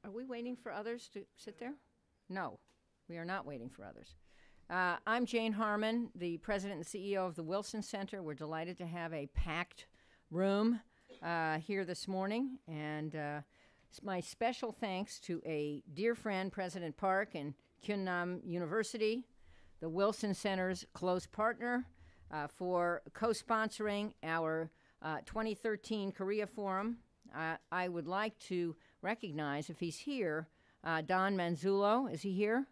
Are we waiting for others to sit there? No, we are not waiting for others. I'm Jane Harmon, the president and CEO of the Wilson Center. We're delighted to have a packed room here this morning, and my special thanks to a dear friend, President Park, and Kyungnam University, the Wilson Center's close partner, for co-sponsoring our 2013 Korea Forum. I would like to recognize, if he's here, Don Manzullo. Is he here?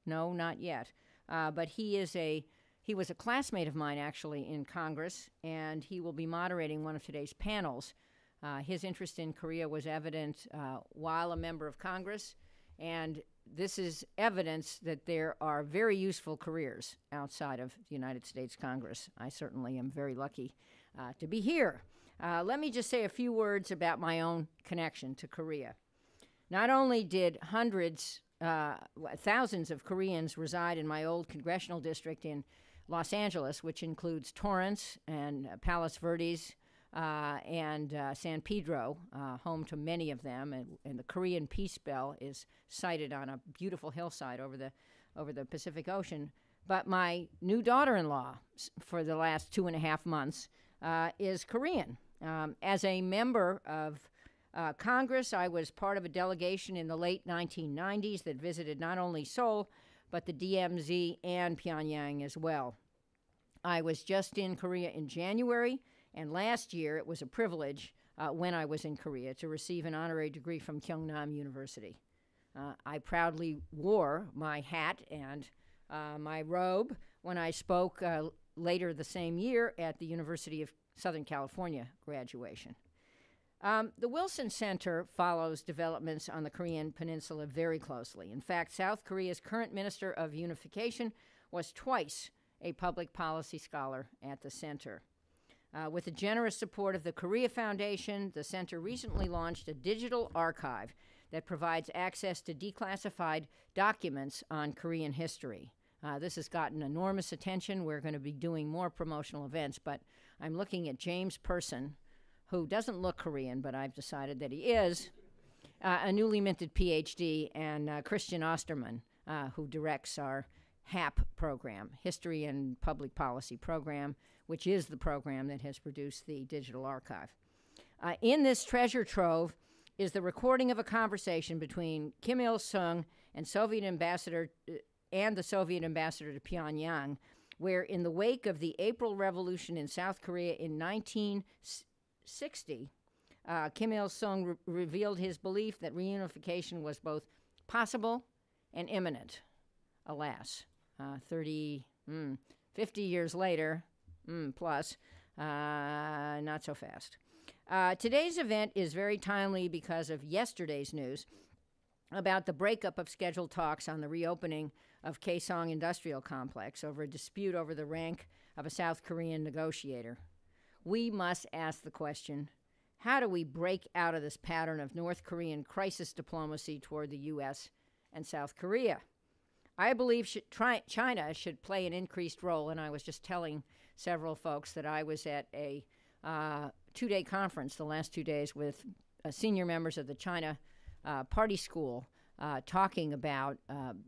No, not yet. But he was a classmate of mine, actually, in Congress, and he will be moderating one of today's panels. His interest in Korea was evident while a member of Congress, and this is evidence that there are very useful careers outside of the United States Congress. I certainly am very lucky to be here. Let me just say a few words about my own connection to Korea. Not only did thousands of Koreans reside in my old congressional district in Los Angeles, which includes Torrance and Palos Verdes and San Pedro, home to many of them, and the Korean Peace Bell is sited on a beautiful hillside over the Pacific Ocean. But my new daughter-in-law for the last 2.5 months is Korean. As a member of Congress, I was part of a delegation in the late 1990s that visited not only Seoul, but the DMZ and Pyongyang as well. I was just in Korea in January, and last year it was a privilege when I was in Korea to receive an honorary degree from Kyungnam University. I proudly wore my hat and my robe when I spoke later the same year at the University of Southern California graduation. The Wilson Center follows developments on the Korean Peninsula very closely. In fact, South Korea's current Minister of Unification was twice a public policy scholar at the center. With the generous support of the Korea Foundation, the center recently launched a digital archive that provides access to declassified documents on Korean history. This has gotten enormous attention. We're going to be doing more promotional events, but I'm looking at James Person, who doesn't look Korean, but I've decided that he is, a newly minted PhD, and Christian Osterman, who directs our HAP program, History and Public Policy program, which is the program that has produced the digital archive. In this treasure trove is the recording of a conversation between Kim Il-sung and the Soviet ambassador to Pyongyang, where in the wake of the April Revolution in South Korea in 1960, Kim Il-sung revealed his belief that reunification was both possible and imminent. Alas, 50 years later, plus, not so fast. Today's event is very timely because of yesterday's news about the breakup of scheduled talks on the reopening of Kaesong Industrial Complex over a dispute over the rank of a South Korean negotiator. We must ask the question, how do we break out of this pattern of North Korean crisis diplomacy toward the U.S. and South Korea? I believe China should play an increased role, and I was just telling several folks that I was at a two-day conference the last 2 days with senior members of the China Party School talking about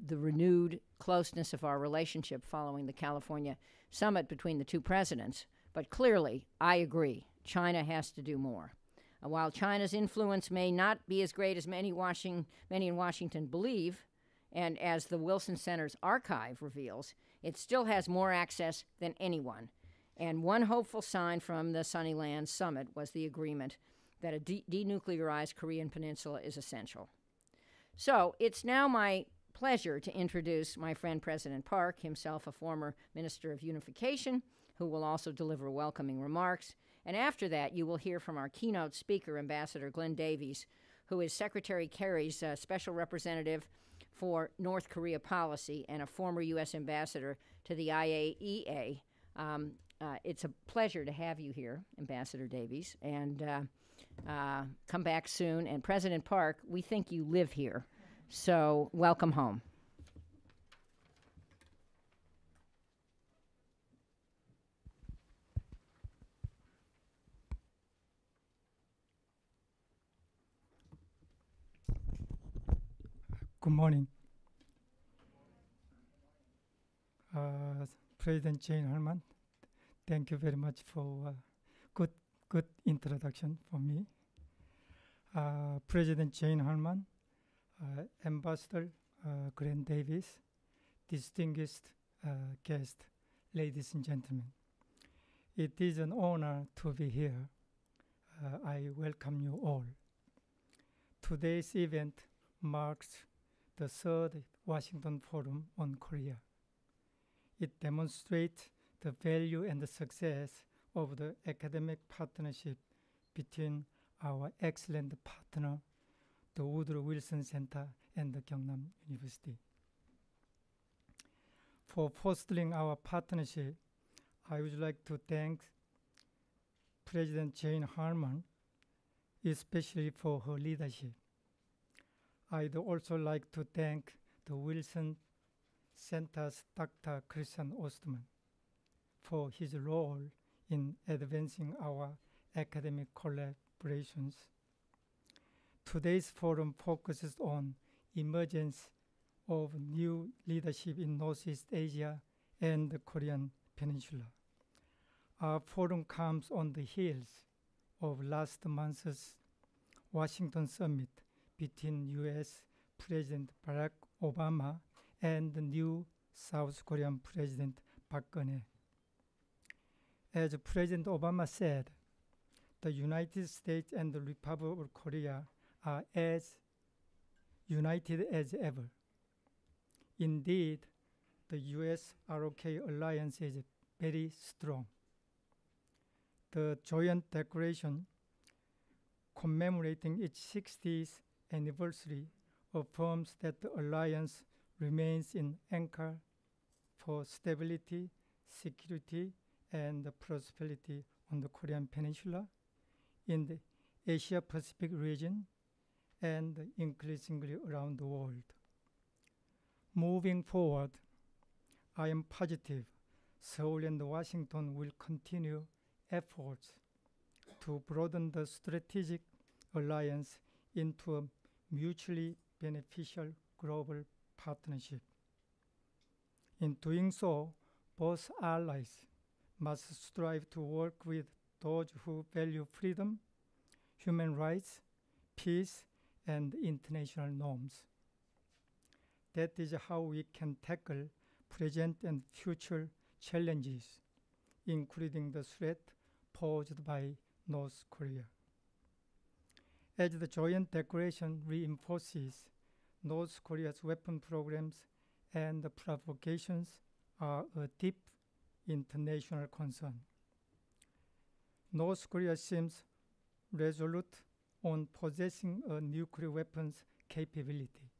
the renewed closeness of our relationship following the California summit between the two presidents. But clearly, I agree, China has to do more. While China's influence may not be as great as many in Washington believe, and as the Wilson Center's archive reveals, it still has more access than anyone. And one hopeful sign from the Sunnyland Summit was the agreement that a denuclearized Korean peninsula is essential. So it's now my pleasure to introduce my friend President Park, himself a former Minister of Unification, who will also deliver welcoming remarks. And after that, you will hear from our keynote speaker, Ambassador Glyn Davies, who is Secretary Kerry's special representative for North Korea policy and a former U.S. ambassador to the IAEA. It's a pleasure to have you here, Ambassador Davies, and come back soon. And President Park, we think you live here, so welcome home. Good morning. President Jane Harman, thank you very much for good introduction for me. President Jane Harman, Ambassador Glyn Davies, distinguished guests, ladies and gentlemen. It is an honor to be here. I welcome you all. Today's event marks the third Washington Forum on Korea. It demonstrates the value and the success of the academic partnership between our excellent partner, the Woodrow Wilson Center and the Gyeongnam University. For fostering our partnership, I would like to thank President Jane Harman, especially for her leadership. I'd also like to thank the Wilson Center's Dr. Christian Ostman for his role in advancing our academic collaborations. Today's forum focuses on emergence of new leadership in Northeast Asia and the Korean Peninsula. Our forum comes on the heels of last month's Washington summit between U.S. President Barack Obama and the new South Korean President Park Geun-hye. As President Obama said, the United States and the Republic of Korea are as united as ever. Indeed, the U.S.-ROK alliance is very strong. The joint declaration commemorating its 60th anniversary affirms that the alliance remains an anchor for stability, security, and prosperity on the Korean Peninsula, in the Asia-Pacific region, and increasingly around the world. Moving forward, I am positive Seoul and Washington will continue efforts to broaden the strategic alliance into a mutually beneficial global partnership. In doing so, both allies must strive to work with those who value freedom, human rights, peace, and international norms. That is how we can tackle present and future challenges, including the threat posed by North Korea. As the joint declaration reinforces, North Korea's weapon programs and provocations are a deep international concern. North Korea seems resolute on possessing a nuclear weapons capability.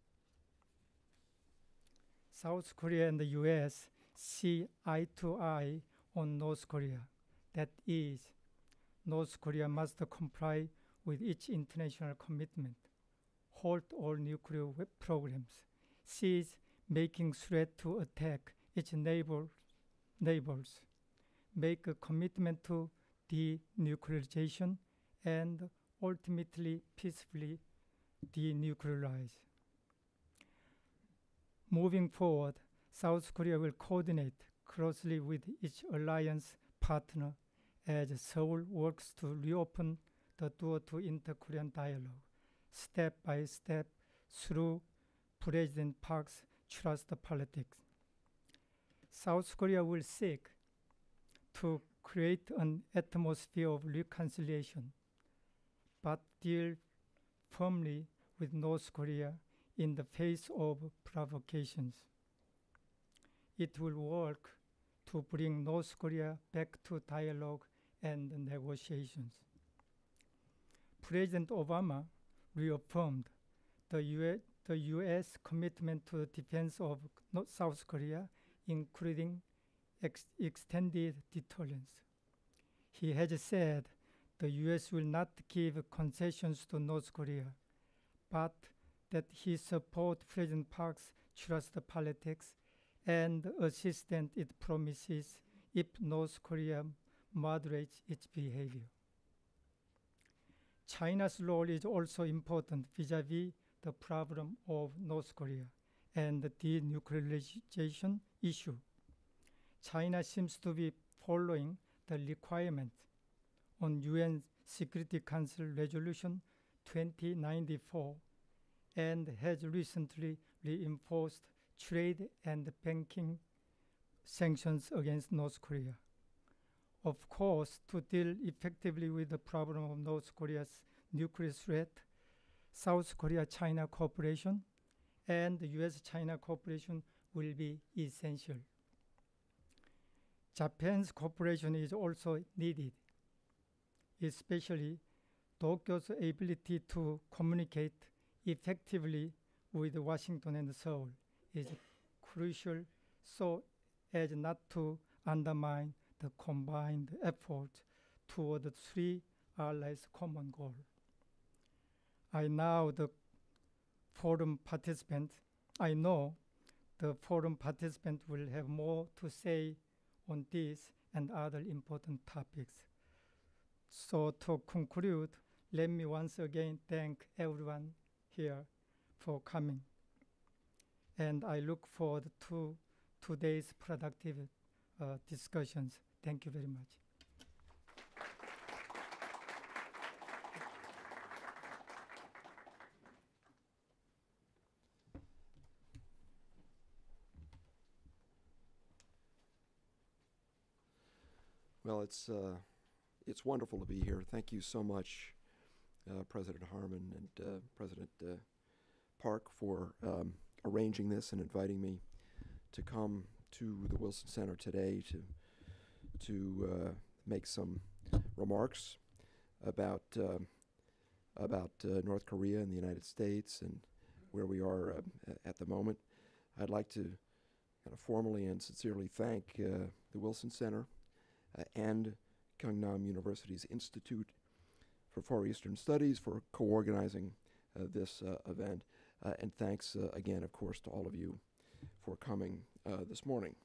South Korea and the U.S. see eye to eye on North Korea. That is, North Korea must comply with its international commitment, halt all nuclear programs, cease making threat to attack its neighbors, make a commitment to denuclearization, and ultimately peacefully denuclearize. Moving forward, South Korea will coordinate closely with its alliance partner as Seoul works to reopen the door to inter-Korean dialogue, step by step through President Park's trust politics. South Korea will seek to create an atmosphere of reconciliation, but deal firmly with North Korea in the face of provocations. It will work to bring North Korea back to dialogue and negotiations. President Obama reaffirmed the U.S. commitment to the defense of South Korea, including extended deterrence. He has said the U.S. will not give concessions to North Korea, but that he supports President Park's trust politics and assistance it promises if North Korea moderates its behavior. China's role is also important vis-à-vis the problem of North Korea and the denuclearization issue. China seems to be following the requirement on UN Security Council Resolution 2094 and has recently reinforced trade and banking sanctions against North Korea. Of course, to deal effectively with the problem of North Korea's nuclear threat, South Korea-China cooperation and US-China cooperation will be essential. Japan's cooperation is also needed, especially Tokyo's ability to communicate effectively with Washington and Seoul is crucial so as not to undermine the combined effort toward the three allies' common goal. I know the forum participants will have more to say on this and other important topics. So to conclude, let me once again thank everyone here for coming. And I look forward to today's productive discussions. Thank you very much. Well, it's wonderful to be here. Thank you so much, President Harmon and President Park, for arranging this and inviting me to come to the Wilson Center today to make some remarks about North Korea and the United States and where we are at the moment. I'd like to kind of formally and sincerely thank the Wilson Center and Kyungnam University's Institute for Far Eastern Studies for co-organizing this event. And thanks again, of course, to all of you for coming this morning.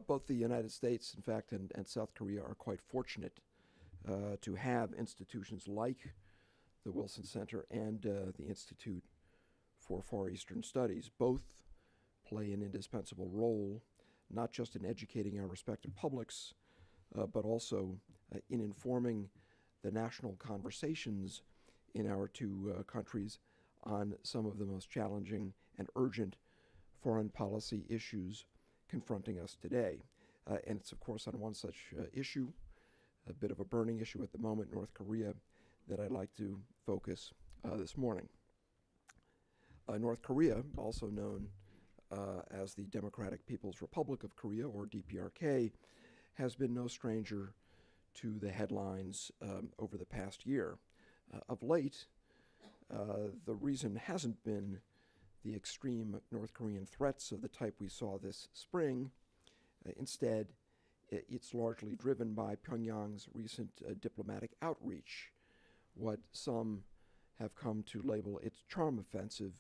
Both the United States, in fact, and South Korea are quite fortunate to have institutions like the Wilson Center and the Institute for Far Eastern Studies. Both play an indispensable role, not just in educating our respective publics, but also in informing the national conversations in our two countries on some of the most challenging and urgent foreign policy issues confronting us today. And it's, of course, on one such issue, a bit of a burning issue at the moment, North Korea, that I'd like to focus this morning. North Korea, also known as the Democratic People's Republic of Korea, or DPRK, has been no stranger to the headlines over the past year. Of late, the reason hasn't been the extreme North Korean threats of the type we saw this spring. Instead, it's largely driven by Pyongyang's recent diplomatic outreach, what some have come to label its charm offensive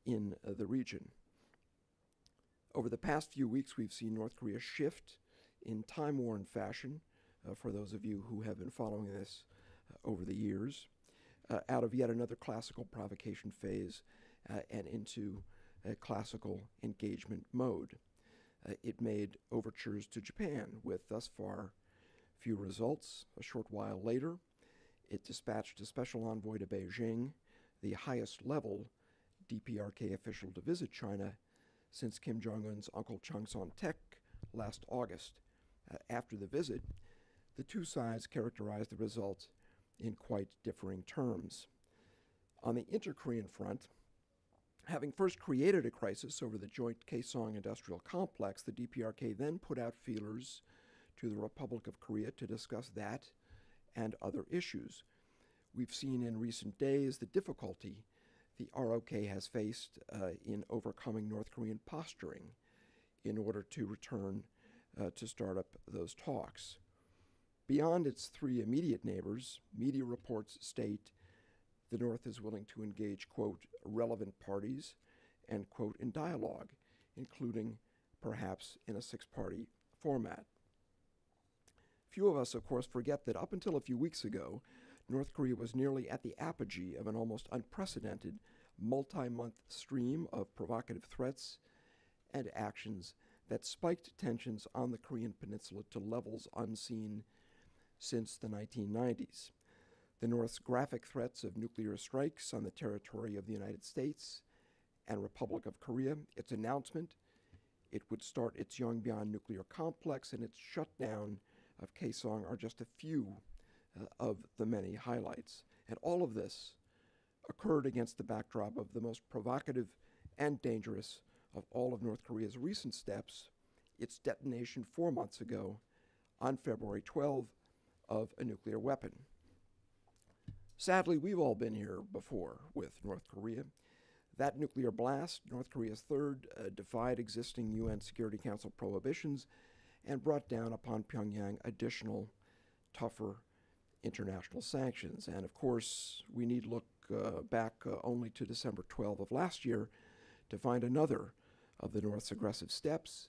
in the region. Over the past few weeks, we've seen North Korea shift in time-worn fashion, for those of you who have been following this over the years, out of yet another classical provocation phase and into a classical engagement mode. It made overtures to Japan with thus far few results. A short while later, it dispatched a special envoy to Beijing, the highest level DPRK official to visit China since Kim Jong-un's Uncle Chung Son-taek last August. After the visit, the two sides characterized the results in quite differing terms. On the inter-Korean front, having first created a crisis over the joint Kaesong industrial complex, the DPRK then put out feelers to the Republic of Korea to discuss that and other issues. We've seen in recent days the difficulty the ROK has faced in overcoming North Korean posturing in order to return to start up those talks. Beyond its three immediate neighbors, media reports state the North is willing to engage, quote, relevant parties, end quote, in dialogue, including perhaps in a six-party format. Few of us, of course, forget that up until a few weeks ago, North Korea was nearly at the apogee of an almost unprecedented multi-month stream of provocative threats and actions that spiked tensions on the Korean peninsula to levels unseen since the 1990s. The North's graphic threats of nuclear strikes on the territory of the United States and Republic of Korea, its announcement it would start its Yongbyon nuclear complex, and its shutdown of Kaesong are just a few of the many highlights. And all of this occurred against the backdrop of the most provocative and dangerous of all of North Korea's recent steps, its detonation 4 months ago on February 12 of a nuclear weapon. Sadly, we've all been here before with North Korea. That nuclear blast, North Korea's third, defied existing UN Security Council prohibitions and brought down upon Pyongyang additional, tougher international sanctions. And of course, we need look back only to December 12 of last year to find another of the North's aggressive steps,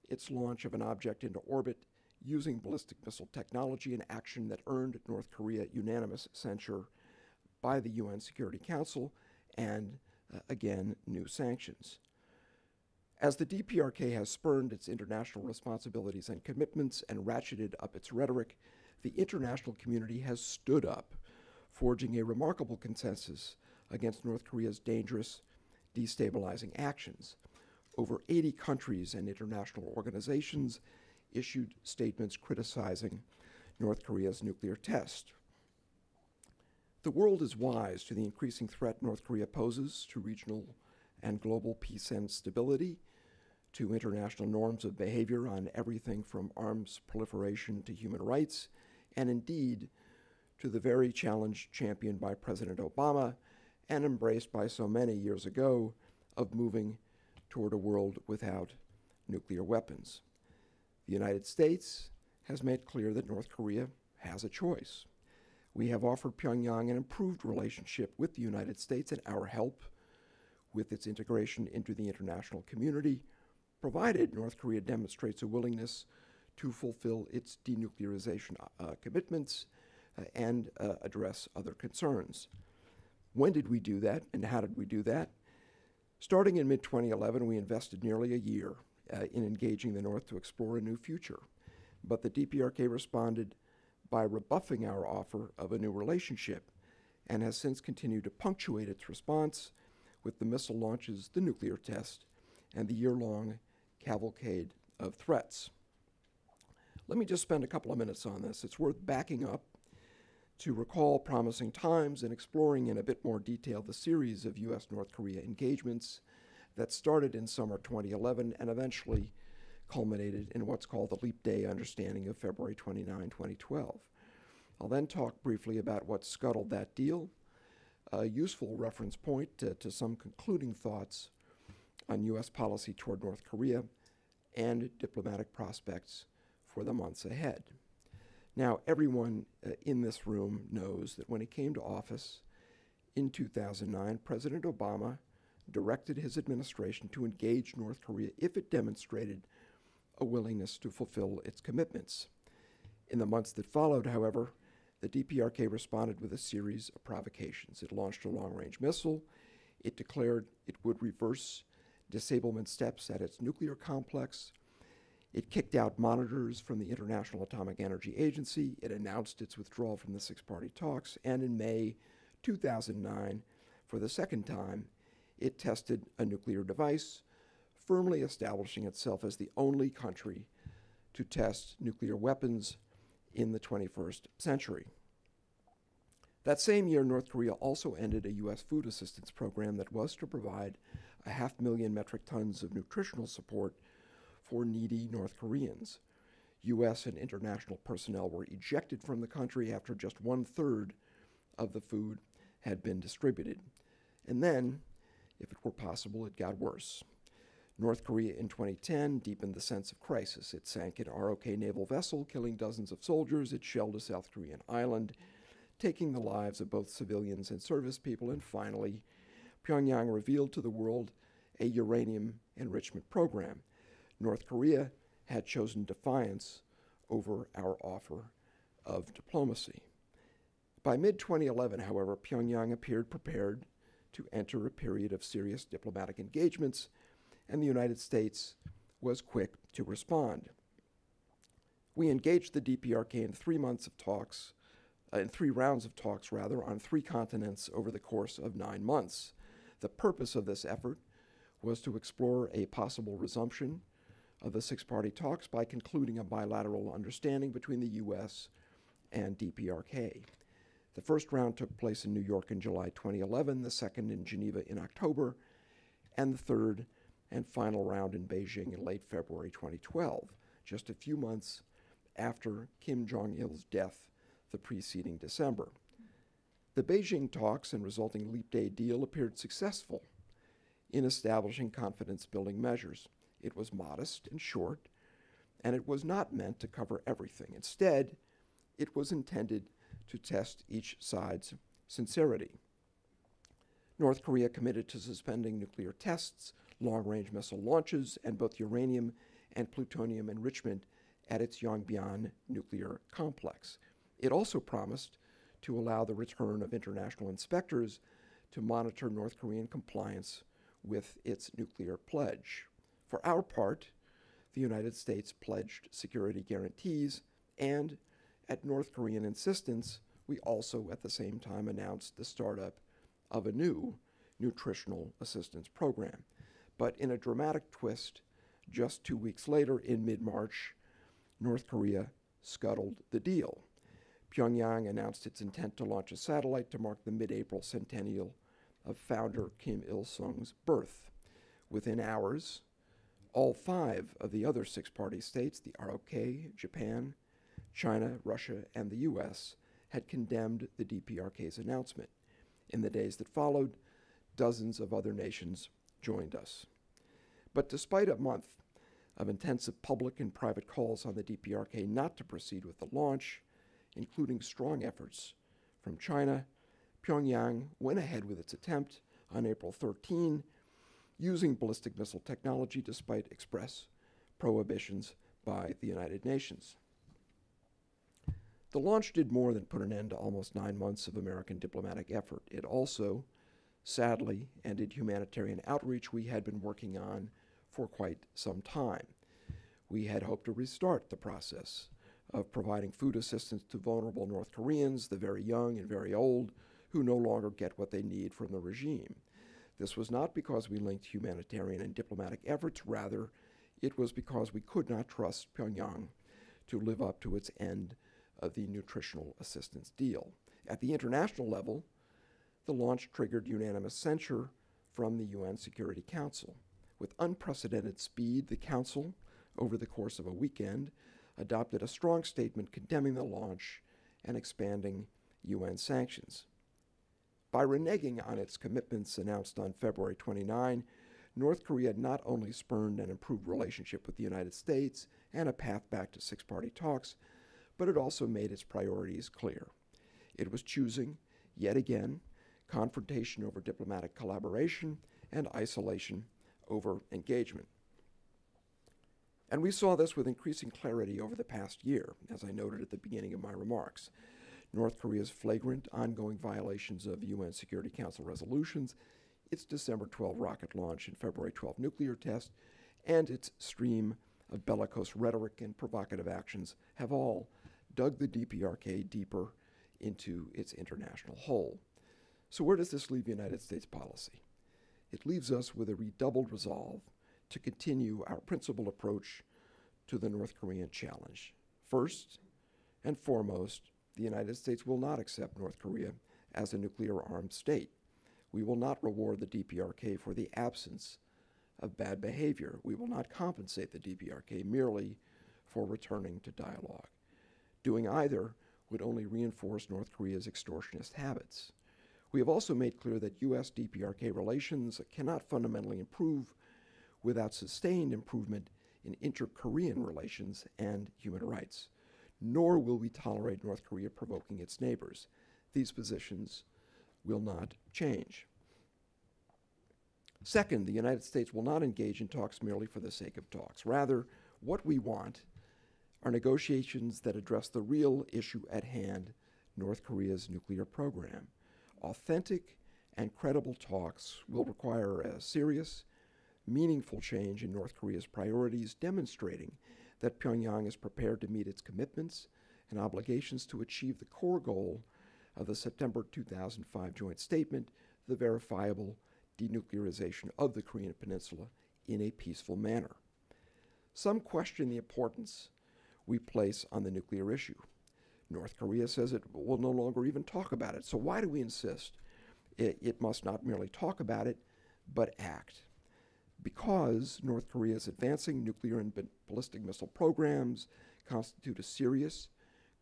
its launch of an object into orbit using ballistic missile technology, an action that earned North Korea unanimous censure by the UN Security Council and, again, new sanctions. As the DPRK has spurned its international responsibilities and commitments and ratcheted up its rhetoric, the international community has stood up, forging a remarkable consensus against North Korea's dangerous, destabilizing actions. Over 80 countries and international organizations issued statements criticizing North Korea's nuclear test. The world is wise to the increasing threat North Korea poses to regional and global peace and stability, to international norms of behavior on everything from arms proliferation to human rights, and indeed to the very challenge championed by President Obama and embraced by so many years ago of moving toward a world without nuclear weapons. The United States has made clear that North Korea has a choice. We have offered Pyongyang an improved relationship with the United States and our help with its integration into the international community, provided North Korea demonstrates a willingness to fulfill its denuclearization commitments and address other concerns. When did we do that, and how did we do that? Starting in mid-2011, we invested nearly a year in engaging the North to explore a new future. But the DPRK responded by rebuffing our offer of a new relationship and has since continued to punctuate its response with the missile launches, the nuclear test, and the year-long cavalcade of threats. Let me just spend a couple of minutes on this. It's worth backing up to recall promising times and exploring in a bit more detail the series of U.S.-North Korea engagements that started in summer 2011 and eventually culminated in what's called the Leap Day understanding of February 29, 2012. I'll then talk briefly about what scuttled that deal, a useful reference point to some concluding thoughts on U.S. policy toward North Korea, and diplomatic prospects for the months ahead. Now, everyone in this room knows that when he came to office in 2009, President Obama directed his administration to engage North Korea if it demonstrated a willingness to fulfill its commitments. In the months that followed, however, the DPRK responded with a series of provocations. It launched a long-range missile. It declared it would reverse disablement steps at its nuclear complex. It kicked out monitors from the International Atomic Energy Agency. It announced its withdrawal from the six-party talks. And in May 2009, for the second time, it tested a nuclear device, firmly establishing itself as the only country to test nuclear weapons in the 21st century. That same year, North Korea also ended a U.S. food assistance program that was to provide 500,000 metric tons of nutritional support for needy North Koreans. U.S. and international personnel were ejected from the country after just 1/3 of the food had been distributed. And then, if it were possible, it got worse. North Korea in 2010 deepened the sense of crisis. It sank an ROK naval vessel, killing dozens of soldiers. It shelled a South Korean island, taking the lives of both civilians and service people. And finally, Pyongyang revealed to the world a uranium enrichment program. North Korea had chosen defiance over our offer of diplomacy. By mid-2011, however, Pyongyang appeared prepared to enter a period of serious diplomatic engagements, and the United States was quick to respond. We engaged the DPRK in 3 rounds of talks, on 3 continents over the course of 9 months. The purpose of this effort was to explore a possible resumption of the 6-party talks by concluding a bilateral understanding between the U.S. and DPRK. The first round took place in New York in July 2011, the second in Geneva in October, and the third and final round in Beijing in late February 2012, just a few months after Kim Jong-il's death the preceding December. The Beijing talks and resulting Leap Day deal appeared successful in establishing confidence-building measures. It was modest and short, and it was not meant to cover everything. Instead, it was intended to test each side's sincerity. North Korea committed to suspending nuclear tests, long-range missile launches, and both uranium and plutonium enrichment at its Yongbyon nuclear complex. It also promised to allow the return of international inspectors to monitor North Korean compliance with its nuclear pledge. For our part, the United States pledged security guarantees, and at North Korean insistence, we also at the same time announced the startup of a new nutritional assistance program. But in a dramatic twist, just 2 weeks later, in mid-March, North Korea scuttled the deal. Pyongyang announced its intent to launch a satellite to mark the mid-April centennial of founder Kim Il-sung's birth. Within hours, all 5 of the other 6-party states, the ROK, Japan, China, Russia, and the U.S., had condemned the DPRK's announcement. In the days that followed, dozens of other nations joined us. But despite a month of intensive public and private calls on the DPRK not to proceed with the launch, including strong efforts from China, Pyongyang went ahead with its attempt on April 13, using ballistic missile technology despite express prohibitions by the United Nations. The launch did more than put an end to almost 9 months of American diplomatic effort. It also, sadly, ended humanitarian outreach we had been working on for quite some time. We had hoped to restart the process of providing food assistance to vulnerable North Koreans, the very young and very old, who no longer get what they need from the regime. This was not because we linked humanitarian and diplomatic efforts. Rather, it was because we could not trust Pyongyang to live up to its end of the nutritional assistance deal. At the international level, the launch triggered unanimous censure from the UN Security Council. With unprecedented speed, the Council, over the course of a weekend, adopted a strong statement condemning the launch and expanding UN sanctions. By reneging on its commitments announced on February 29, North Korea not only spurned an improved relationship with the United States and a path back to 6-party talks, but it also made its priorities clear. It was choosing, yet again, confrontation over diplomatic collaboration and isolation over engagement. And we saw this with increasing clarity over the past year, as I noted at the beginning of my remarks. North Korea's flagrant ongoing violations of UN Security Council resolutions, its December 12 rocket launch and February 12 nuclear test, and its stream of bellicose rhetoric and provocative actions have all dug the DPRK deeper into its international hole. So where does this leave United States policy? It leaves us with a redoubled resolve to continue our principled approach to the North Korean challenge. First and foremost, the United States will not accept North Korea as a nuclear-armed state. We will not reward the DPRK for the absence of bad behavior. We will not compensate the DPRK merely for returning to dialogue. Doing either would only reinforce North Korea's extortionist habits. We have also made clear that U.S.-DPRK relations cannot fundamentally improve without sustained improvement in inter-Korean relations and human rights, nor will we tolerate North Korea provoking its neighbors. These positions will not change. Second, the United States will not engage in talks merely for the sake of talks. Rather, what we want are negotiations that address the real issue at hand, North Korea's nuclear program. Authentic and credible talks will require a serious, meaningful change in North Korea's priorities, demonstrating that Pyongyang is prepared to meet its commitments and obligations to achieve the core goal of the September 2005 joint statement, the verifiable denuclearization of the Korean Peninsula in a peaceful manner. Some question the importance we place on the nuclear issue. North Korea says it will no longer even talk about it. So why do we insist it must not merely talk about it, but act? Because North Korea's advancing nuclear and ballistic missile programs constitute a serious,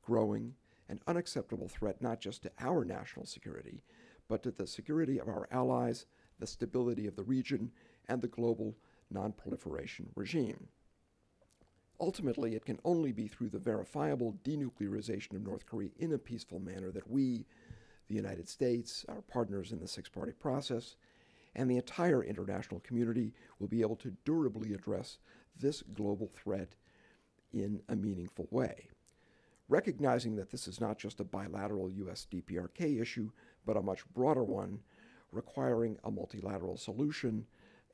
growing, and unacceptable threat not just to our national security, but to the security of our allies, the stability of the region, and the global non-proliferation regime. Ultimately, it can only be through the verifiable denuclearization of North Korea in a peaceful manner that we, the United States, our partners in the six-party process, and the entire international community will be able to durably address this global threat in a meaningful way. Recognizing that this is not just a bilateral U.S. DPRK issue, but a much broader one requiring a multilateral solution,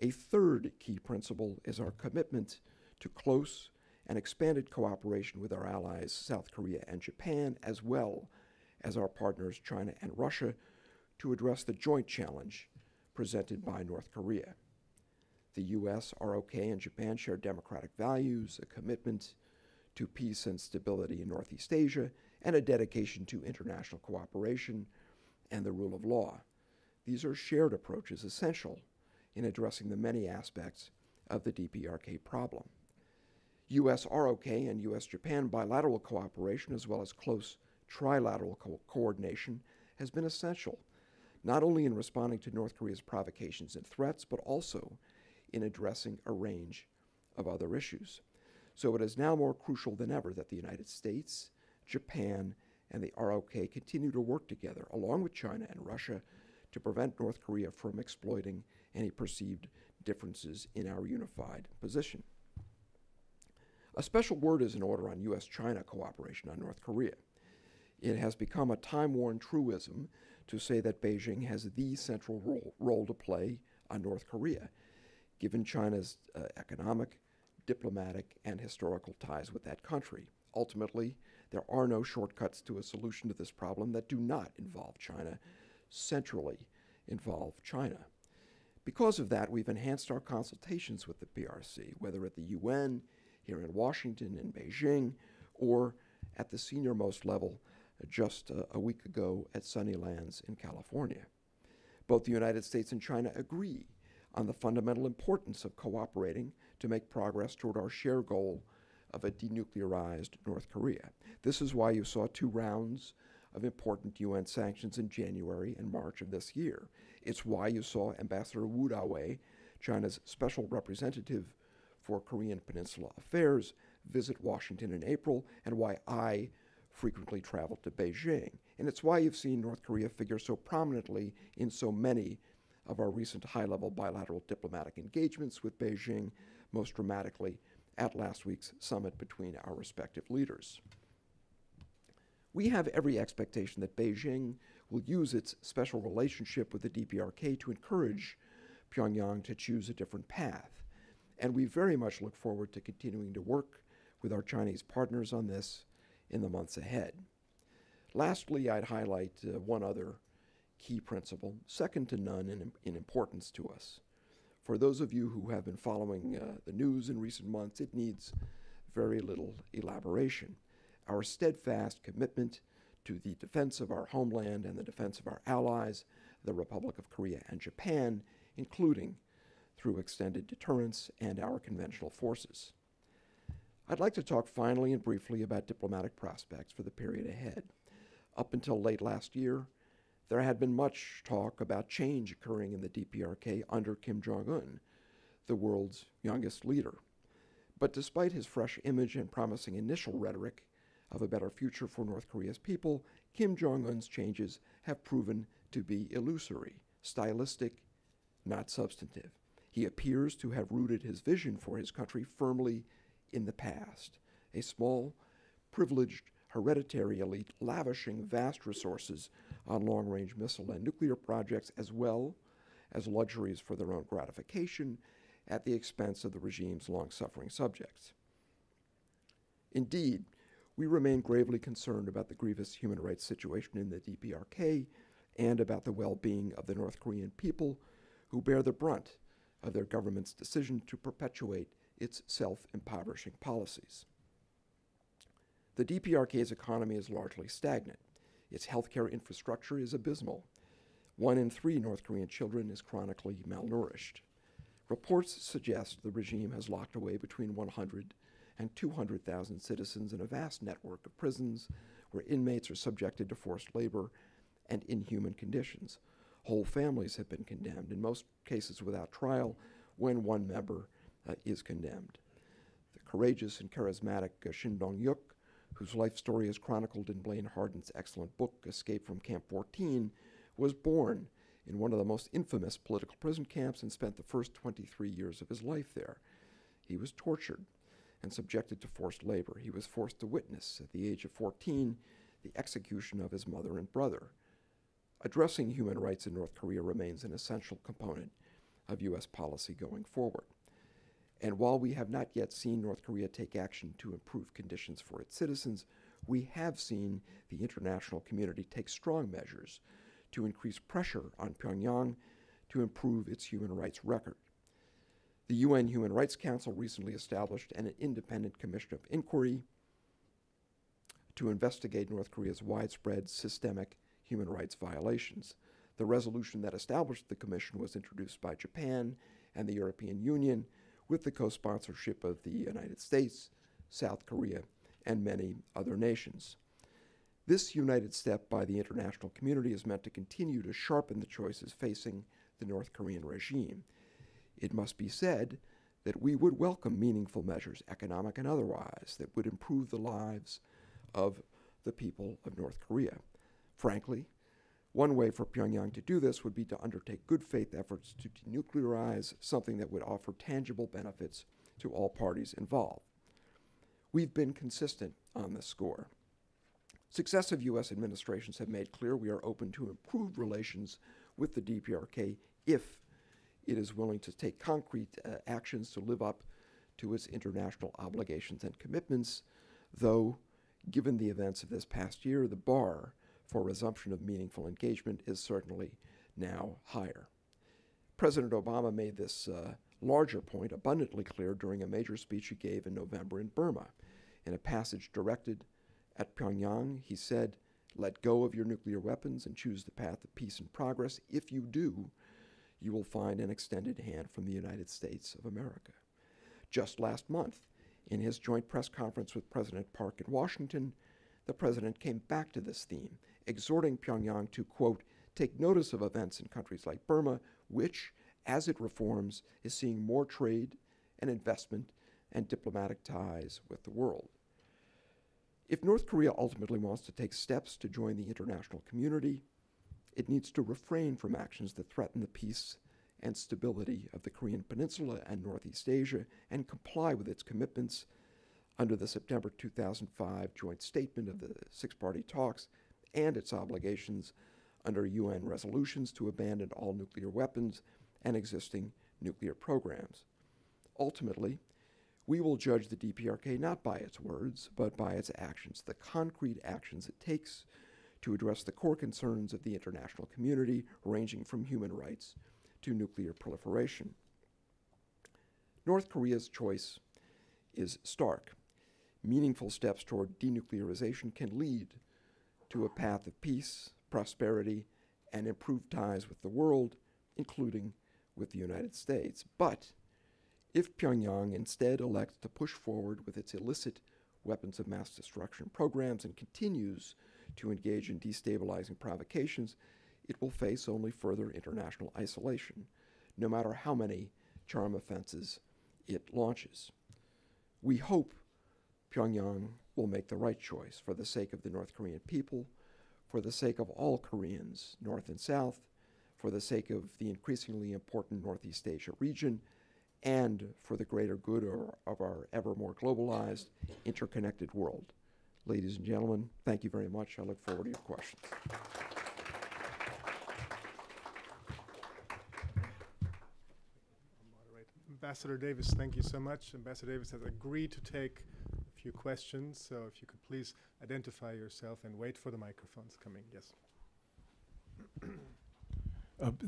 a third key principle is our commitment to close and expanded cooperation with our allies, South Korea and Japan, as well as our partners, China and Russia, to address the joint challenge presented by North Korea. The U.S., ROK, and Japan share democratic values, a commitment to peace and stability in Northeast Asia, and a dedication to international cooperation and the rule of law. These are shared approaches essential in addressing the many aspects of the DPRK problem. U.S. ROK and U.S. Japan bilateral cooperation, as well as close trilateral coordination, has been essential, not only in responding to North Korea's provocations and threats, but also in addressing a range of other issues. So it is now more crucial than ever that the United States, Japan, and the ROK continue to work together, along with China and Russia, to prevent North Korea from exploiting any perceived differences in our unified position. A special word is in order on U.S.-China cooperation on North Korea. It has become a time-worn truism to say that Beijing has the central role to play on North Korea, given China's economic, diplomatic, and historical ties with that country. Ultimately, there are no shortcuts to a solution to this problem that do not involve China, centrally involve China. Because of that, we've enhanced our consultations with the PRC, whether at the UN, here in Washington, in Beijing, or at the senior-most level just a week ago at Sunnylands in California. Both the United States and China agree on the fundamental importance of cooperating to make progress toward our shared goal of a denuclearized North Korea. This is why you saw 2 rounds of important UN sanctions in January and March of this year. It's why you saw Ambassador Glyn, China's special representative for Korean Peninsula Affairs, visit Washington in April, and why I frequently travel to Beijing. And it's why you've seen North Korea figure so prominently in so many of our recent high-level bilateral diplomatic engagements with Beijing, most dramatically at last week's summit between our respective leaders. We have every expectation that Beijing will use its special relationship with the DPRK to encourage Pyongyang to choose a different path. And we very much look forward to continuing to work with our Chinese partners on this in the months ahead. Lastly, I'd highlight one other key principle, second to none in importance to us. For those of you who have been following the news in recent months, it needs very little elaboration. Our steadfast commitment to the defense of our homeland and the defense of our allies, the Republic of Korea and Japan, including through extended deterrence and our conventional forces. I'd like to talk finally and briefly about diplomatic prospects for the period ahead. Up until late last year, there had been much talk about change occurring in the DPRK under Kim Jong-un, the world's youngest leader. But despite his fresh image and promising initial rhetoric of a better future for North Korea's people, Kim Jong-un's changes have proven to be illusory, stylistic, not substantive. He appears to have rooted his vision for his country firmly in the past, a small, privileged hereditary elite lavishing vast resources on long-range missile and nuclear projects, as well as luxuries for their own gratification at the expense of the regime's long-suffering subjects. Indeed, we remain gravely concerned about the grievous human rights situation in the DPRK and about the well-being of the North Korean people who bear the brunt of their government's decision to perpetuate its self-impoverishing policies. The DPRK's economy is largely stagnant. Its healthcare infrastructure is abysmal. 1 in 3 North Korean children is chronically malnourished. Reports suggest the regime has locked away between 100 and 200,000 citizens in a vast network of prisons where inmates are subjected to forced labor and inhuman conditions. Whole families have been condemned, in most cases without trial, when one member is condemned. The courageous and charismatic Shin Dong-yuk, whose life story is chronicled in Blaine Hardin's excellent book, Escape from Camp 14, was born in one of the most infamous political prison camps and spent the first 23 years of his life there. He was tortured and subjected to forced labor. He was forced to witness, at the age of 14, the execution of his mother and brother. Addressing human rights in North Korea remains an essential component of U.S. policy going forward. And while we have not yet seen North Korea take action to improve conditions for its citizens, we have seen the international community take strong measures to increase pressure on Pyongyang to improve its human rights record. The UN Human Rights Council recently established an independent commission of inquiry to investigate North Korea's widespread systemic human rights violations. The resolution that established the commission was introduced by Japan and the European Union with the co-sponsorship of the United States, South Korea, and many other nations. This united step by the international community is meant to continue to sharpen the choices facing the North Korean regime. It must be said that we would welcome meaningful measures, economic and otherwise, that would improve the lives of the people of North Korea. Frankly, one way for Pyongyang to do this would be to undertake good faith efforts to denuclearize, something that would offer tangible benefits to all parties involved. We've been consistent on this score. Successive U.S. administrations have made clear we are open to improved relations with the DPRK if it is willing to take concrete actions to live up to its international obligations and commitments, though, given the events of this past year, the bar for resumption of meaningful engagement is certainly now higher. President Obama made this larger point abundantly clear during a major speech he gave in November in Burma. In a passage directed at Pyongyang, he said, "Let go of your nuclear weapons and choose the path of peace and progress. If you do, you will find an extended hand from the United States of America." Just last month, in his joint press conference with President Park in Washington, the president came back to this theme, exhorting Pyongyang to, quote, "take notice of events in countries like Burma, which, as it reforms, is seeing more trade and investment and diplomatic ties with the world." If North Korea ultimately wants to take steps to join the international community, it needs to refrain from actions that threaten the peace and stability of the Korean Peninsula and Northeast Asia and comply with its commitments under the September 2005 joint statement of the six-party talks and its obligations under UN resolutions to abandon all nuclear weapons and existing nuclear programs. Ultimately, we will judge the DPRK not by its words, but by its actions, the concrete actions it takes to address the core concerns of the international community, ranging from human rights to nuclear proliferation. North Korea's choice is stark. Meaningful steps toward denuclearization can lead to a path of peace, prosperity, and improved ties with the world, including with the United States. But if Pyongyang instead elects to push forward with its illicit weapons of mass destruction programs and continues to engage in destabilizing provocations, it will face only further international isolation, no matter how many charm offenses it launches. We hope Pyongyang will make the right choice for the sake of the North Korean people, for the sake of all Koreans, North and South, for the sake of the increasingly important Northeast Asia region, and for the greater good of our ever more globalized, interconnected world. Ladies and gentlemen, thank you very much. I look forward to your questions. Ambassador Davies, thank you so much. Ambassador Davies has agreed to take a few questions, so if you could please identify yourself and wait for the microphones coming. Yes.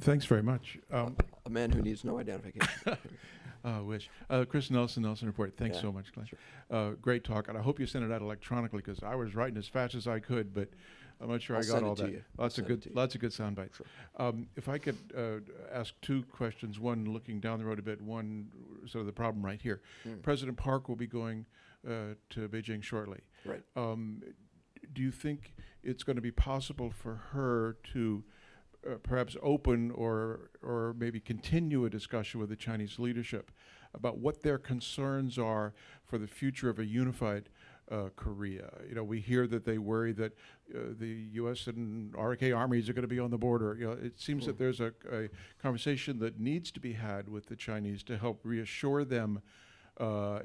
Thanks very much. A man who needs no identification. Wish. Chris Nelson, Nelson Report. Thanks Yeah, so much, Glenn. sure. Great talk, and I hope you sent it out electronically because I was writing as fast as I could, but I'm not sure I'll I got send all it to that. you. Lots of I'll send it to good, lots of good sound bites. Sure. If I could ask two questions, one looking down the road a bit, one sort of the problem right here. President Park will be going to Beijing shortly. Right. Do you think it's going to be possible for her to perhaps open or maybe continue a discussion with the Chinese leadership about what their concerns are for the future of a unified Korea? You know, we hear that they worry that the U.S. and RK armies are going to be on the border. You know, it seems that there's a conversation that needs to be had with the Chinese to help reassure them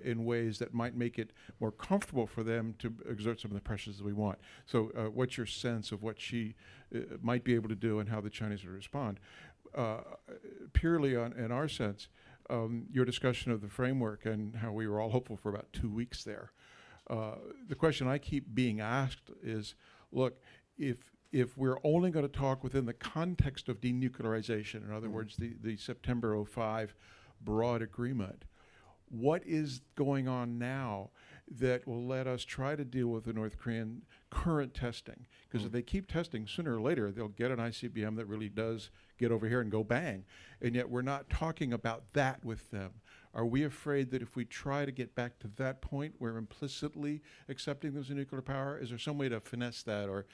in ways that might make it more comfortable for them to exert some of the pressures that we want. So what's your sense of what she might be able to do and how the Chinese would respond? Purely in our sense, your discussion of the framework and how we were all hopeful for about 2 weeks there. The question I keep being asked is, look, if we're only going to talk within the context of denuclearization, in other words, the September 05 broad agreement, what is going on now that will let us try to deal with the North Korean current testing? Because if they keep testing, sooner or later, they'll get an ICBM that really does get over here and go bang. And yet we're not talking about that with them. Are we afraid that if we try to get back to that point, we're implicitly accepting them as a nuclear power? Is there some way to finesse that or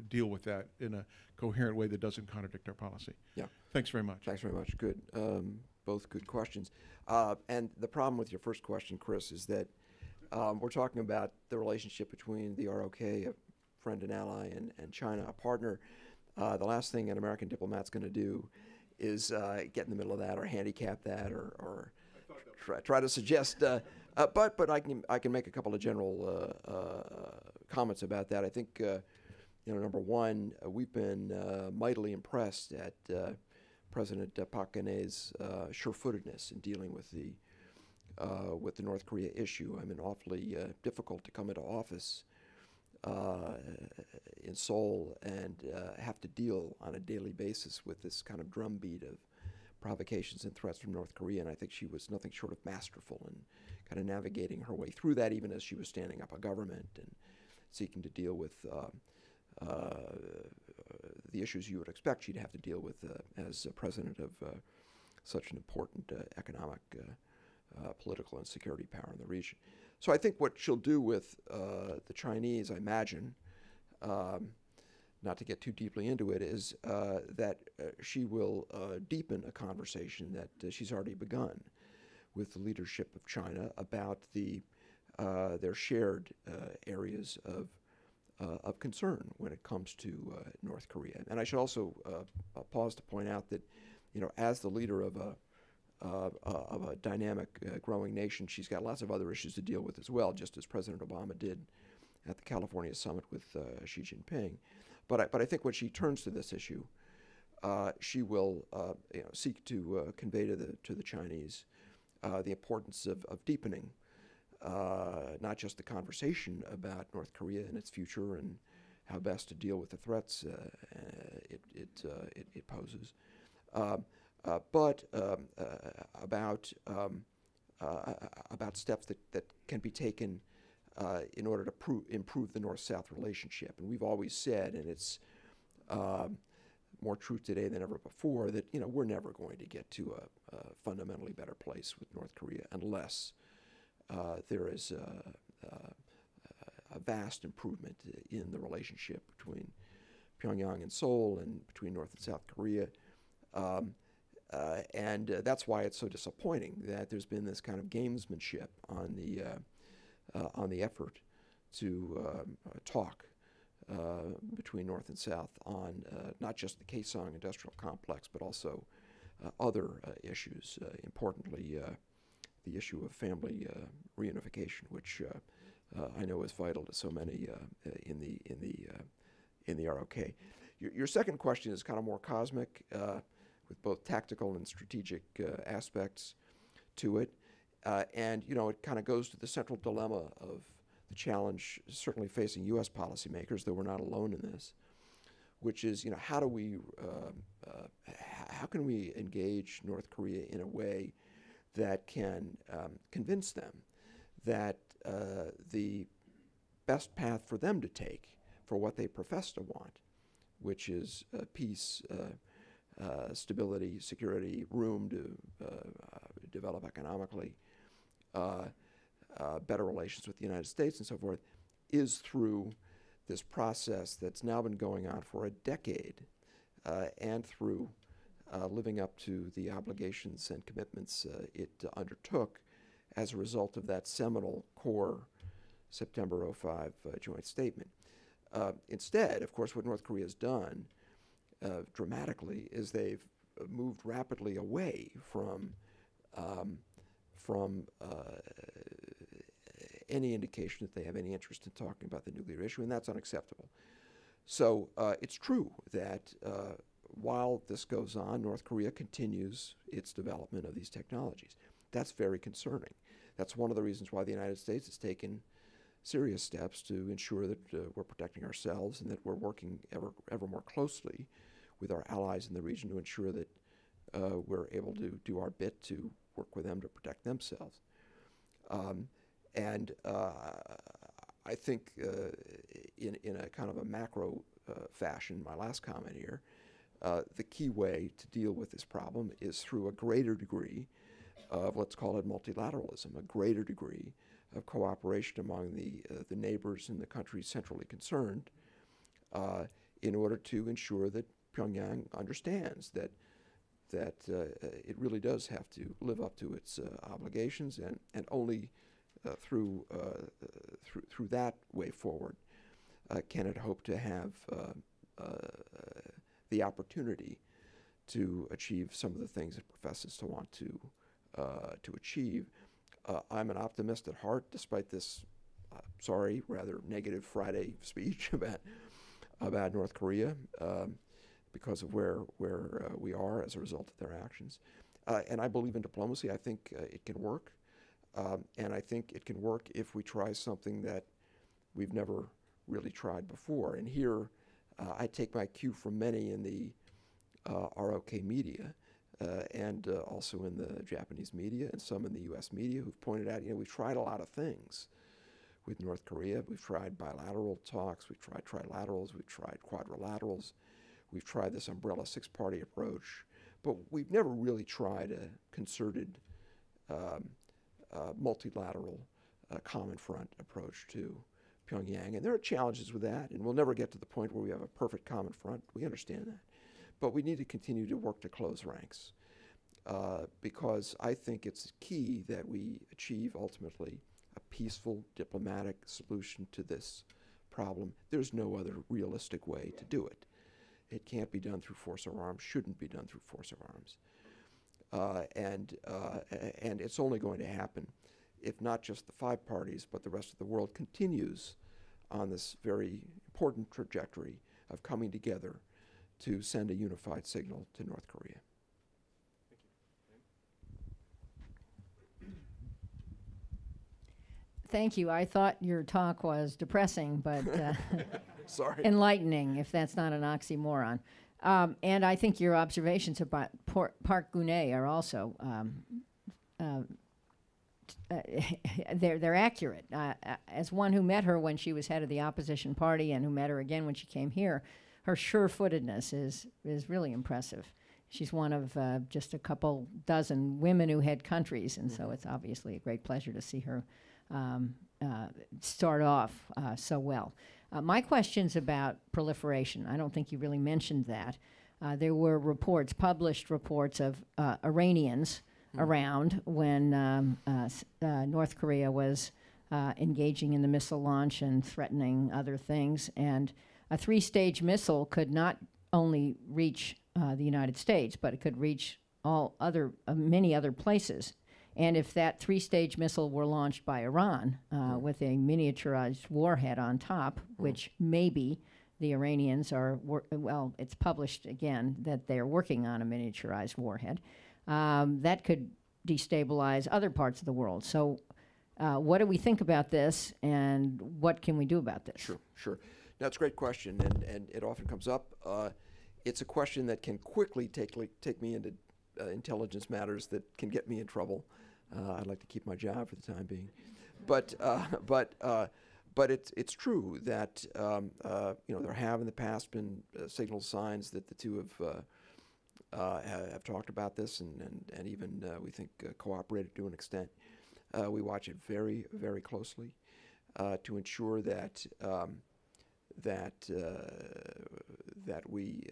deal with that in a coherent way that doesn't contradict our policy? Yeah. Thanks very much. Thanks very much. Good. Both good questions. And the problem with your first question, Chris, is that we're talking about the relationship between the ROK, a friend and ally, and China, a partner. The last thing an American diplomat's going to do is get in the middle of that or handicap that or try to suggest. But I can make a couple of general comments about that. I think number one, we've been mightily impressed at President Park Geun-hye's sure-footedness in dealing with the North Korea issue. I mean, awfully difficult to come into office in Seoul and have to deal on a daily basis with this kind of drumbeat of provocations and threats from North Korea. And I think she was nothing short of masterful in kind of navigating her way through that, even as she was standing up a government and seeking to deal with the issues you would expect she'd have to deal with as president of such an important economic, political, and security power in the region. So I think what she'll do with the Chinese, I imagine, not to get too deeply into it, is that she will deepen a conversation that she's already begun with the leadership of China about their shared areas of concern when it comes to North Korea. And I should also pause to point out that, as the leader of a dynamic, growing nation, she's got lots of other issues to deal with as well, just as President Obama did at the California summit with Xi Jinping. But I think when she turns to this issue, she will seek to convey to the Chinese the importance of deepening not just the conversation about North Korea and its future and how best to deal with the threats it poses, but about steps that can be taken in order to improve the North-South relationship. And we've always said, and it's more true today than ever before, that we're never going to get to a fundamentally better place with North Korea unless there is a vast improvement in the relationship between Pyongyang and Seoul and between North and South Korea. And that's why it's so disappointing that there's been this kind of gamesmanship on the effort to talk between North and South on not just the Kaesong industrial complex, but also other issues, importantly the issue of family reunification, which I know is vital to so many in the ROK. Your second question is kind of more cosmic, with both tactical and strategic aspects to it. And, you know, it kind of goes to the central dilemma of the challenge certainly facing U.S. policymakers, though we're not alone in this, which is, you know, how can we engage North Korea in a way that can convince them that the best path for them to take for what they profess to want, which is peace, stability, security, room to develop economically, better relations with the United States and so forth, is through this process that's now been going on for a decade, and through living up to the obligations and commitments it undertook as a result of that seminal core September 2005 joint statement. Instead, of course, what North Korea has done dramatically is they've moved rapidly away from any indication that they have any interest in talking about the nuclear issue, and that's unacceptable. So it's true that while this goes on, North Korea continues its development of these technologies. That's very concerning. That's one of the reasons why the United States has taken serious steps to ensure that we're protecting ourselves and that we're working ever more closely with our allies in the region to ensure that we're able to do our bit to work with them to protect themselves. I think in a kind of a macro fashion, my last comment here, the key way to deal with this problem is through a greater degree of, let's call it multilateralism, a greater degree of cooperation among the neighbors and the countries centrally concerned, in order to ensure that Pyongyang understands that it really does have to live up to its obligations, and only through that way forward can it hope to have the opportunity to achieve some of the things it professes to want to achieve. I'm an optimist at heart, despite this, rather negative Friday speech about North Korea, because of where we are as a result of their actions. And I believe in diplomacy. I think it can work. And I think it can work if we try something that we've never really tried before. And here, I take my cue from many in the ROK media, and also in the Japanese media and some in the U.S. media, who've pointed out, you know, we've tried a lot of things with North Korea. We've tried bilateral talks, we've tried trilaterals, we've tried quadrilaterals, we've tried this umbrella six-party approach, but we've never really tried a concerted multilateral common front approach to Pyongyang. And there are challenges with that, and we'll never get to the point where we have a perfect common front. We understand that. But we need to continue to work to close ranks, because I think it's key that we achieve ultimately a peaceful diplomatic solution to this problem. There's no other realistic way to do it. It can't be done through force of arms, shouldn't be done through force of arms. And it's only going to happen if not just the five parties, but the rest of the world continues on this very important trajectory of coming together to send a unified signal to North Korea. Thank you. I thought your talk was depressing, but Sorry. enlightening, if that's not an oxymoron. And I think your observations about Park Geun-hye are also they're accurate. As one who met her when she was head of the opposition party and who met her again when she came here, her sure-footedness is really impressive. She's one of just a couple dozen women who head countries, and so it's obviously a great pleasure to see her start off so well. My question's about proliferation. I don't think you really mentioned that. There were reports, published reports of Iranians around when North Korea was engaging in the missile launch and threatening other things. And a three-stage missile could not only reach the United States, but it could reach all other many other places. And if that three-stage missile were launched by Iran with a miniaturized warhead on top, which maybe the Iranians are, well, it's published again that they're working on a miniaturized warhead, that could destabilize other parts of the world. So what do we think about this, and what can we do about this? Sure, sure. That's a great question, and it often comes up. It's a question that can quickly take me into intelligence matters that can get me in trouble. I'd like to keep my job for the time being, but it's true that there have in the past been signal signs that the two have talked about this and even we think cooperated to an extent. We watch it very, very closely to ensure that we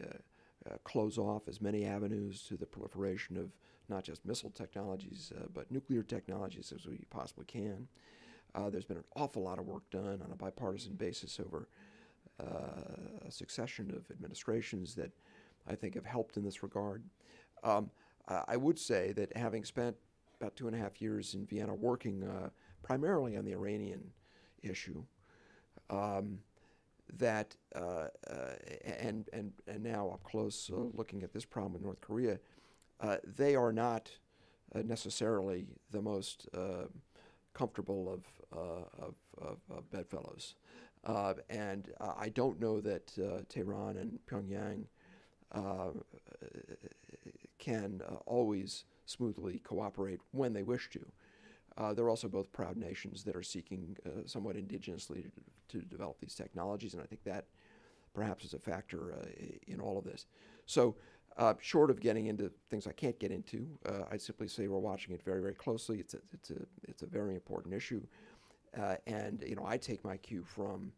close off as many avenues to the proliferation of not just missile technologies, but nuclear technologies as we possibly can. There's been an awful lot of work done on a bipartisan basis over a succession of administrations that I think have helped in this regard. I would say that having spent about 2.5 years in Vienna working primarily on the Iranian issue, and now up close looking at this problem with North Korea, they are not necessarily the most comfortable of bedfellows. And I don't know that Tehran and Pyongyang can always smoothly cooperate when they wish to. They're also both proud nations that are seeking somewhat indigenously to develop these technologies, and I think that perhaps is a factor in all of this. So short of getting into things I can't get into, I'd simply say we're watching it very, very closely. It's a very important issue, and I take my cue from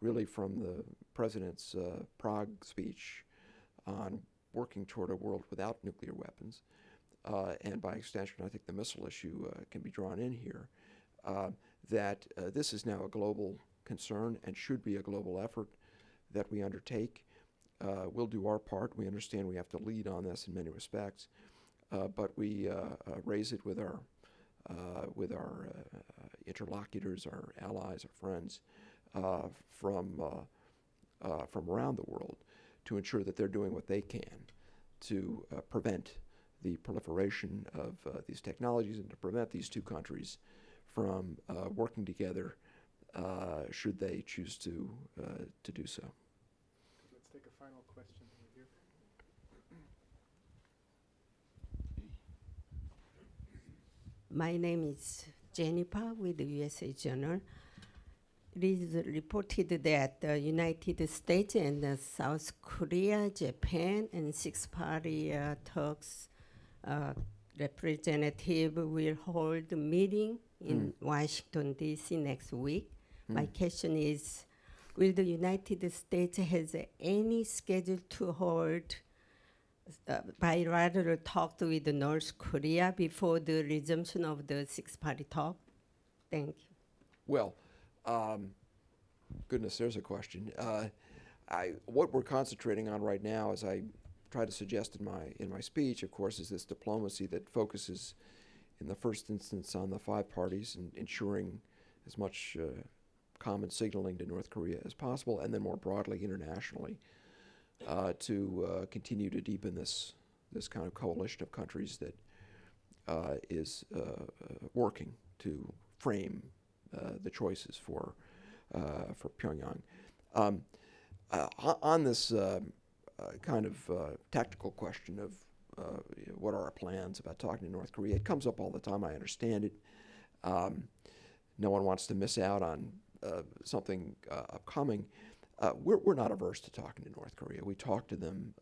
the president's Prague speech on working toward a world without nuclear weapons, and by extension, I think the missile issue can be drawn in here. That this is now a global concern and should be a global effort that we undertake. We'll do our part. We understand we have to lead on this in many respects, but we raise it with our interlocutors, our allies, our friends from around the world to ensure that they're doing what they can to prevent the proliferation of these technologies and to prevent these two countries from working together should they choose to do so. Let's take a final question over here. My name is Jennifer with the USA Journal. It is reported that the United States and South Korea, Japan, and six-party talks representative will hold a meeting in Washington, D.C. next week. My question is, will the United States has any schedule to hold bilateral talks with North Korea before the resumption of the six-party talk? Thank you. Well, goodness, there's a question. What we're concentrating on right now, as I tried to suggest in my speech, of course, is this diplomacy that focuses in the first instance on the five parties and ensuring as much common signaling to North Korea as possible, and then more broadly internationally to continue to deepen this kind of coalition of countries that is working to frame the choices for Pyongyang. On this kind of tactical question of what are our plans about talking to North Korea, it comes up all the time. I understand it. No one wants to miss out on something upcoming. We're not averse to talking to North Korea. We talk to them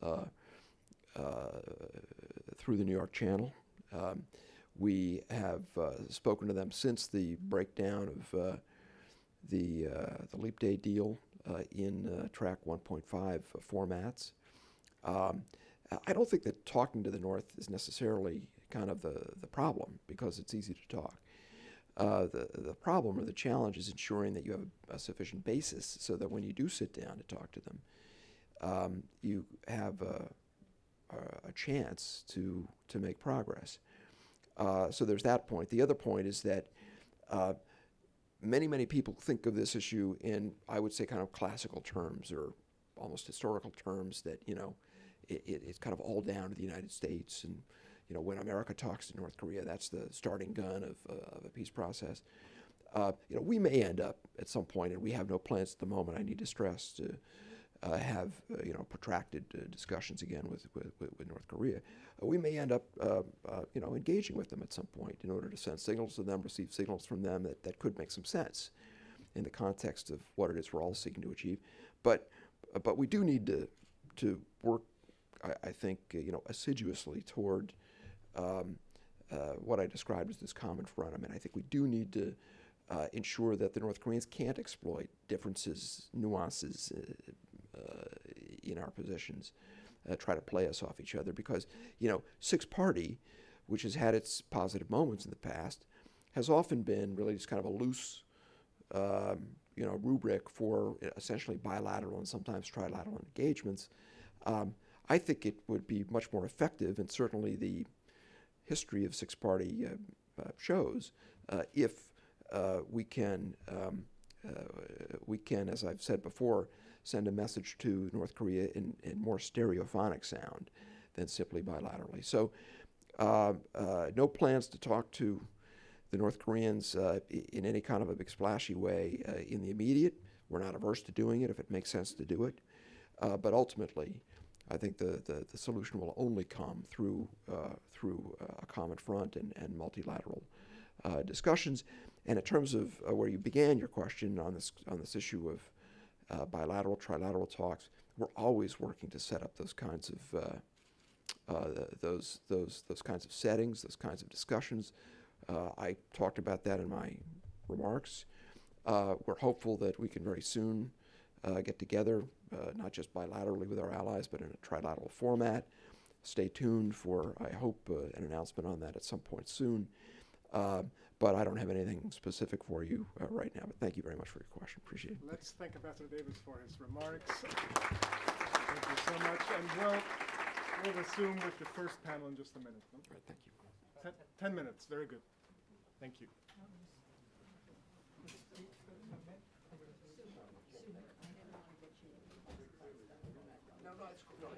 through the New York Channel. We have spoken to them since the breakdown of the Leap Day deal in track 1.5 formats. I don't think that talking to the North is necessarily kind of the problem, because it's easy to talk. The problem or the challenge is ensuring that you have a sufficient basis so that when you do sit down to talk to them, you have a chance to make progress. So there's that point. The other point is that many people think of this issue in, I would say, kind of classical terms or almost historical terms, that, you know, it's kind of all down to the United States, and, you know, when America talks to North Korea, that's the starting gun of a peace process. You know, we may end up at some point, and we have no plans at the moment, I need to stress, to have you know, protracted discussions again with North Korea. We may end up you know, engaging with them at some point in order to send signals to them, receive signals from them that could make some sense in the context of what it is we're all seeking to achieve. But we do need to work, I think, you know, assiduously toward what I described as this common front. I mean, I think we do need to ensure that the North Koreans can't exploit differences, nuances in our positions, try to play us off each other, because, you know, six-party, which has had its positive moments in the past, has often been really just kind of a loose, you know, rubric for essentially bilateral and sometimes trilateral engagements. I think it would be much more effective, and certainly the history of six-party shows, if we can, as I've said before, send a message to North Korea in more stereophonic sound than simply bilaterally. So no plans to talk to the North Koreans in any kind of a big splashy way in the immediate. We're not averse to doing it if it makes sense to do it. But ultimately, I think the solution will only come through a common front and multilateral discussions. And in terms of where you began your question on this issue of bilateral, trilateral talks, we're always working to set up those kinds of those kinds of settings, those kinds of discussions. I talked about that in my remarks. We're hopeful that we can very soon get together, not just bilaterally with our allies, but in a trilateral format. Stay tuned for, I hope, an announcement on that at some point soon. But I don't have anything specific for you right now. But thank you very much for your question. Appreciate it. Let's thank Ambassador Davies for his remarks. Thank you so much. And we'll resume with the first panel in just a minute. No? All right, thank you. 10 minutes. Very good. Thank you. No, it's cool.